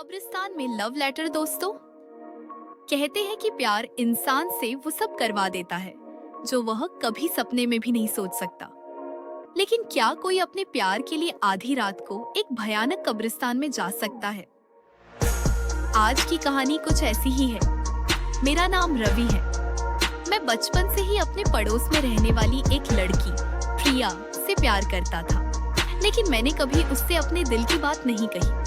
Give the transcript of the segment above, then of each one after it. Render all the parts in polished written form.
कब्रिस्तान में love letter. दोस्तों, कहते हैं कि प्यार इंसान से वो सब करवा देता है जो वह कभी सपने में भी नहीं सोच सकता। लेकिन क्या कोई अपने प्यार के लिए आधी रात को एक भयानक कब्रिस्तान में जा सकता है? आज की कहानी कुछ ऐसी ही है। मेरा नाम रवि है। मैं बचपन से ही अपने पड़ोस में रहने वाली एक लड़की प्रिया से प्यार करता था, लेकिन मैंने कभी उससे अपने दिल की बात नहीं कही।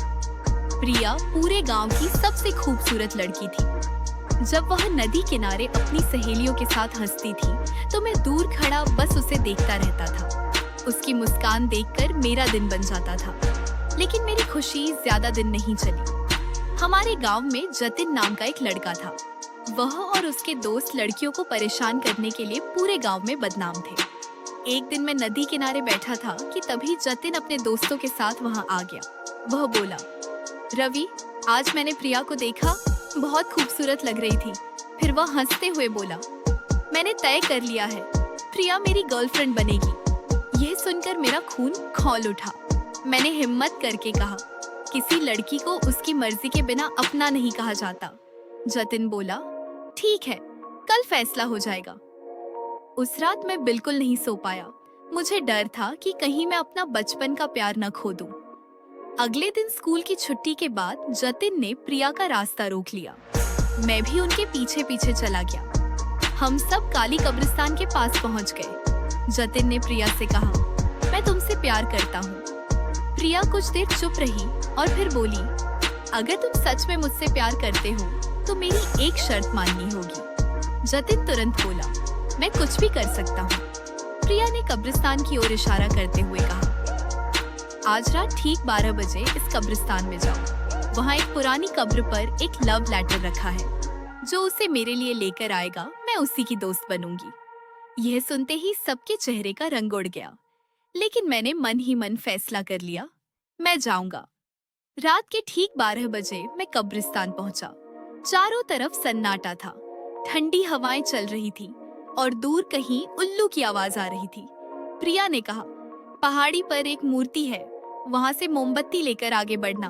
प्रिया पूरे गांव की सबसे खूबसूरत लड़की थी। जब वह नदी किनारे अपनी सहेलियों के साथ हंसती थी तो मैं दूर खड़ा बस उसे देखता रहता था। उसकी मुस्कान देखकर मेरा दिन बन जाता था। लेकिन मेरी खुशी ज्यादा दिन नहीं चली। हमारे गांव में जतिन नाम का एक लड़का था। वह और उसके दोस्त लड़कियों को परेशान करने के लिए पूरे गांव में बदनाम थे। एक दिन मैं नदी किनारे बैठा था कि तभी जतिन अपने दोस्तों के साथ वहां आ गया। वह बोला, रवि, आज मैंने प्रिया को देखा, बहुत खूबसूरत लग रही थी। फिर वह हंसते हुए बोला, मैंने तय कर लिया है, प्रिया मेरी गर्लफ्रेंड बनेगी। यह सुनकर मेरा खून खौल उठा। मैंने हिम्मत करके कहा, किसी लड़की को उसकी मर्जी के बिना अपना नहीं कहा जाता। जतिन बोला, ठीक है, कल फैसला हो जाएगा। उस रात मैं बिल्कुल नहीं सो पाया। मुझे डर था कि कहीं मैं अपना बचपन का प्यार न खो दूं। अगले दिन स्कूल की छुट्टी के बाद जतिन ने प्रिया का रास्ता रोक लिया। मैं भी उनके पीछे पीछे चला गया। हम सब काली कब्रिस्तान के पास पहुंच गए। जतिन ने प्रिया से कहा, मैं तुमसे प्यार करता हूँ। प्रिया कुछ देर चुप रही और फिर बोली, अगर तुम सच में मुझसे प्यार करते हो तो मेरी एक शर्त माननी होगी। जतिन तुरंत बोला, मैं कुछ भी कर सकता हूँ। प्रिया ने कब्रिस्तान की ओर इशारा करते हुए कहा, आज रात ठीक 12 बजे इस कब्रिस्तान में जाओ। वहाँ एक पुरानी कब्र पर एक लव लेटर रखा है। जो उसे मेरे लिए लेकर आएगा, मैं उसी की दोस्त बनूंगी। यह सुनते ही सबके चेहरे का रंग उड़ गया। लेकिन मैंने मन ही मन फैसला कर लिया, मैं जाऊंगा। रात के ठीक 12 बजे मैं कब्रिस्तान पहुंचा। चारों तरफ सन्नाटा था। ठंडी हवाएं चल रही थी और दूर कहीं उल्लू की आवाज आ रही थी। प्रिया ने कहा, पहाड़ी पर एक मूर्ति है, वहाँ से मोमबत्ती लेकर आगे बढ़ना।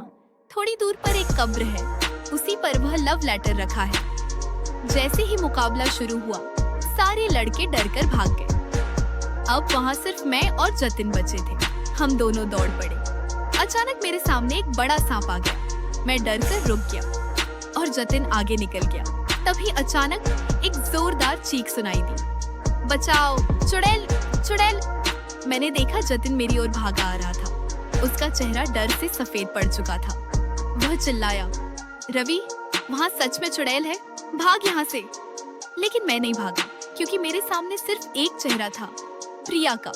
थोड़ी दूर पर एक कब्र है, उसी पर वह लव लेटर रखा है। जैसे ही मुकाबला शुरू हुआ, सारे लड़के डरकर भाग गए। अब वहाँ सिर्फ मैं और जतिन बचे थे। हम दोनों दौड़ पड़े। अचानक मेरे सामने एक बड़ा सांप आ गया। मैं डरकर रुक गया और जतिन आगे निकल गया। तभी अचानक एक जोरदार चीख सुनाई दी, बचाओ, चुड़ैल, चुड़ैल। मैंने देखा जतिन मेरी ओर भागा आ रहा था। उसका चेहरा डर से सफेद पड़ चुका था। वह चिल्लाया, रवि, वहाँ सच में चुड़ैल है, भाग यहाँ से। लेकिन मैं नहीं भागा, क्योंकि मेरे सामने सिर्फ एक चेहरा था, प्रिया का।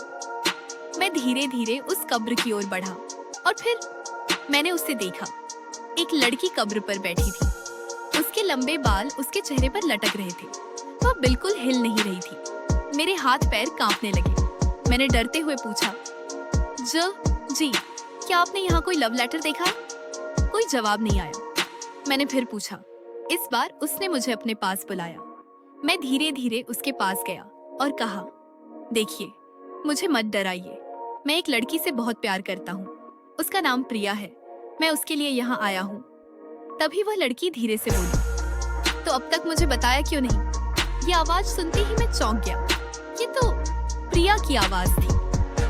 मैं धीरे धीरे उस कब्र की ओर बढ़ा और फिर मैंने उसे देखा। एक लड़की कब्र पर बैठी थी। उसके लंबे बाल उसके चेहरे पर लटक रहे थे। वह बिल्कुल हिल नहीं रही थी। मेरे हाथ पैर कांपने लगे। मैंने डरते हुए पूछा, जी, क्या आपने यहाँ कोई लव लेटर देखा है? कोई जवाब नहीं आया। मैंने फिर पूछा। इस बार उसने मुझे अपने पास बुलाया। मैं धीरे धीरे उसके पास गया और कहा, देखिए, मुझे मत डराइए। मैं एक लड़की से बहुत प्यार करता हूँ। उसका नाम प्रिया है। मैं उसके लिए यहाँ आया हूँ। तभी वह लड़की धीरे से बोली, तो अब तक मुझे बताया क्यों नहीं? ये आवाज सुनते ही मैं चौंक गया। ये तो प्रिया की आवाज थी।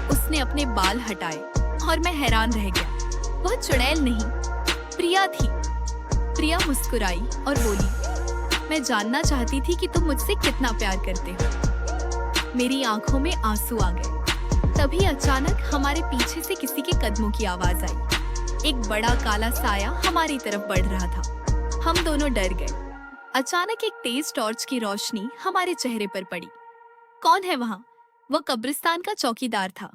उसने अपने बाल हटाए और मैं हैरान रह गया। वह चुड़ैल नहीं, प्रिया थी। प्रिया मुस्कुराई और बोली, मैं जानना चाहती थी कि तुम मुझसे कितना प्यार करते हो। मेरी आंखों में आंसू आ गए। तभी अचानक हमारे पीछे से किसी के कदमों की आवाज आई। एक बड़ा काला साया हमारी तरफ बढ़ रहा था। हम दोनों डर गए। अचानक एक तेज टॉर्च की रोशनी हमारे चेहरे पर पड़ी। कौन है वहाँ? वह कब्रिस्तान का चौकीदार था।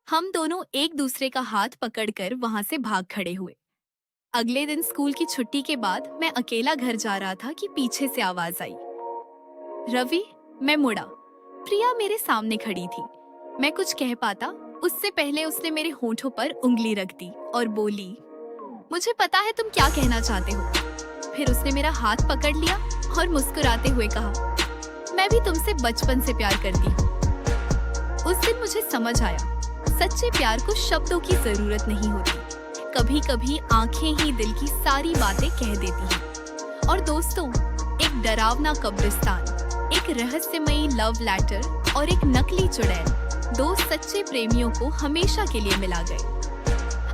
हम दोनों एक दूसरे का हाथ पकड़कर वहां से भाग खड़े हुए। अगले दिन स्कूल की छुट्टी के बाद मैं अकेला घर जा रहा था कि पीछे से आवाज आई, रवि। मैं मुड़ा। प्रिया मेरे सामने खड़ी थी। मैं कुछ कह पाता उससे पहले उसने मेरे होठों पर उंगली रख दी और बोली, मुझे पता है तुम क्या कहना चाहते हो। फिर उसने मेरा हाथ पकड़ लिया और मुस्कुराते हुए कहा, मैं भी तुमसे बचपन से प्यार करती हूँ। उस दिन मुझे समझ आया, सच्चे प्यार को शब्दों की जरूरत नहीं होती, कभी कभी आंखें ही दिल की सारी बातें कह देती हैं। और दोस्तों, एक डरावना कब्रिस्तान, एक रहस्यमयी लव लेटर और एक नकली चुड़ैल, दो सच्चे प्रेमियों को हमेशा के लिए मिला गए।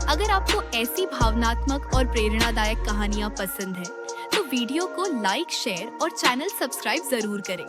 अगर आपको ऐसी भावनात्मक और प्रेरणादायक कहानियां पसंद है तो वीडियो को लाइक, शेयर और चैनल सब्सक्राइब जरूर करें।